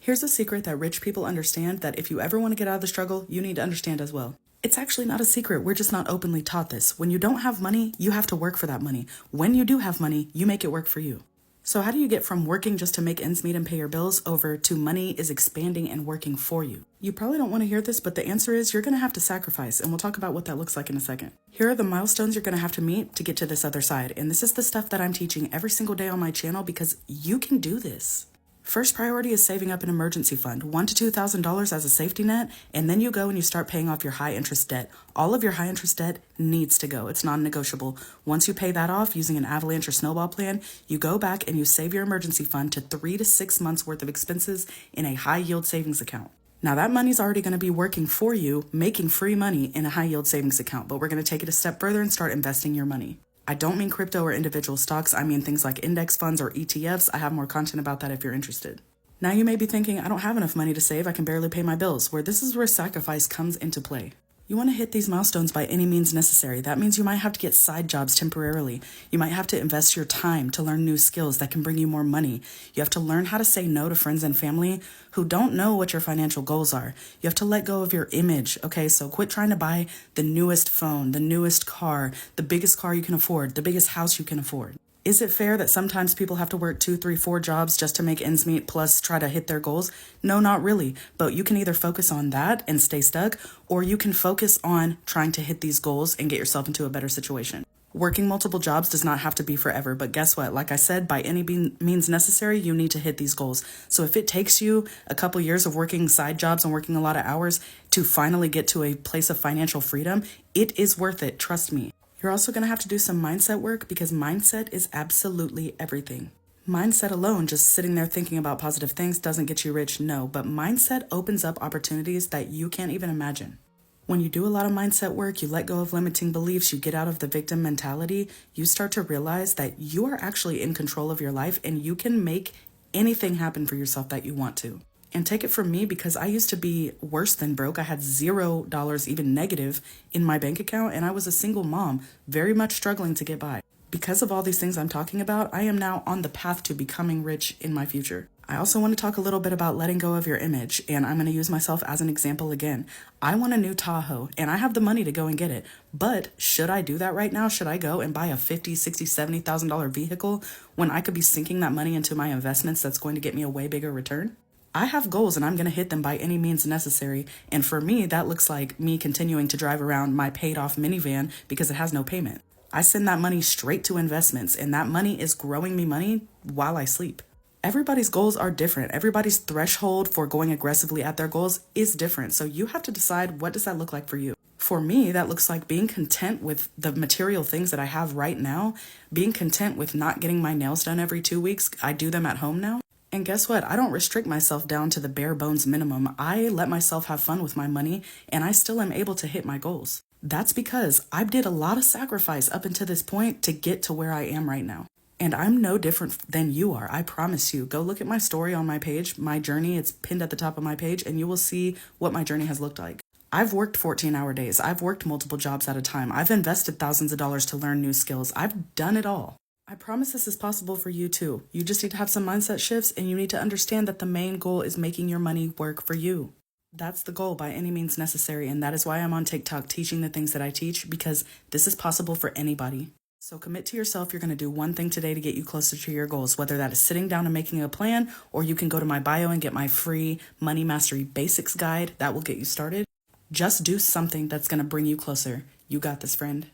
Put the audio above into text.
Here's a secret that rich people understand that if you ever want to get out of the struggle, you need to understand as well. It's actually not a secret. We're just not openly taught this. When you don't have money, you have to work for that money. When you do have money, you make it work for you. So how do you get from working just to make ends meet and pay your bills over to money is expanding and working for you? You probably don't want to hear this, but the answer is you're going to have to sacrifice, and we'll talk about what that looks like in a second. Here are the milestones you're going to have to meet to get to this other side, and this is the stuff that I'm teaching every single day on my channel because you can do this. First priority is saving up an emergency fund, $1,000 to $2,000 as a safety net, and then you go and you start paying off your high interest debt. All of your high interest debt needs to go. It's non-negotiable. Once you pay that off using an avalanche or snowball plan, you go back and you save your emergency fund to 3 to 6 months worth of expenses in a high yield savings account. Now that money's already going to be working for you, making free money in a high yield savings account, but we're going to take it a step further and start investing your money. I don't mean crypto or individual stocks. I mean things like index funds or ETFs. I have more content about that if you're interested. Now you may be thinking, I don't have enough money to save. I can barely pay my bills. This is where sacrifice comes into play. You want to hit these milestones by any means necessary. That means you might have to get side jobs temporarily. You might have to invest your time to learn new skills that can bring you more money. You have to learn how to say no to friends and family who don't know what your financial goals are. You have to let go of your image. Okay, so quit trying to buy the newest phone, the newest car, the biggest car you can afford, the biggest house you can afford. Is it fair that sometimes people have to work 2, 3, 4 jobs just to make ends meet plus try to hit their goals? No, not really. But you can either focus on that and stay stuck, or you can focus on trying to hit these goals and get yourself into a better situation. Working multiple jobs does not have to be forever, but guess what? Like I said, by any means necessary, you need to hit these goals. So if it takes you a couple years of working side jobs and working a lot of hours to finally get to a place of financial freedom, it is worth it. Trust me. You're also going to have to do some mindset work because mindset is absolutely everything. Mindset alone, just sitting there thinking about positive things, doesn't get you rich, no, but mindset opens up opportunities that you can't even imagine. When you do a lot of mindset work, you let go of limiting beliefs, you get out of the victim mentality, you start to realize that you are actually in control of your life and you can make anything happen for yourself that you want to. And take it from me because I used to be worse than broke. I had $0, even negative, in my bank account, and I was a single mom, very much struggling to get by. Because of all these things I'm talking about, I am now on the path to becoming rich in my future. I also want to talk a little bit about letting go of your image, and I'm going to use myself as an example again. I want a new Tahoe, and I have the money to go and get it. But should I do that right now? Should I go and buy a $50,000, $60,000, $70,000 vehicle when I could be sinking that money into my investments that's going to get me a way bigger return? I have goals and I'm going to hit them by any means necessary. And for me, that looks like me continuing to drive around my paid off minivan because it has no payment. I send that money straight to investments and that money is growing me money while I sleep. Everybody's goals are different. Everybody's threshold for going aggressively at their goals is different. So you have to decide, what does that look like for you? For me, that looks like being content with the material things that I have right now, being content with not getting my nails done every 2 weeks. I do them at home now. And guess what? I don't restrict myself down to the bare bones minimum. I let myself have fun with my money and I still am able to hit my goals. That's because I did a lot of sacrifice up until this point to get to where I am right now. And I'm no different than you are. I promise you. Go look at my story on my page, my journey. It's pinned at the top of my page and you will see what my journey has looked like. I've worked 14-hour days. I've worked multiple jobs at a time. I've invested thousands of dollars to learn new skills. I've done it all. I promise this is possible for you too. You just need to have some mindset shifts and you need to understand that the main goal is making your money work for you. That's the goal by any means necessary, and that is why I'm on TikTok teaching the things that I teach, because this is possible for anybody. So commit to yourself. You're going to do one thing today to get you closer to your goals, whether that is sitting down and making a plan, or you can go to my bio and get my free Money Mastery Basics guide. That will get you started. Just do something that's going to bring you closer. You got this, friend.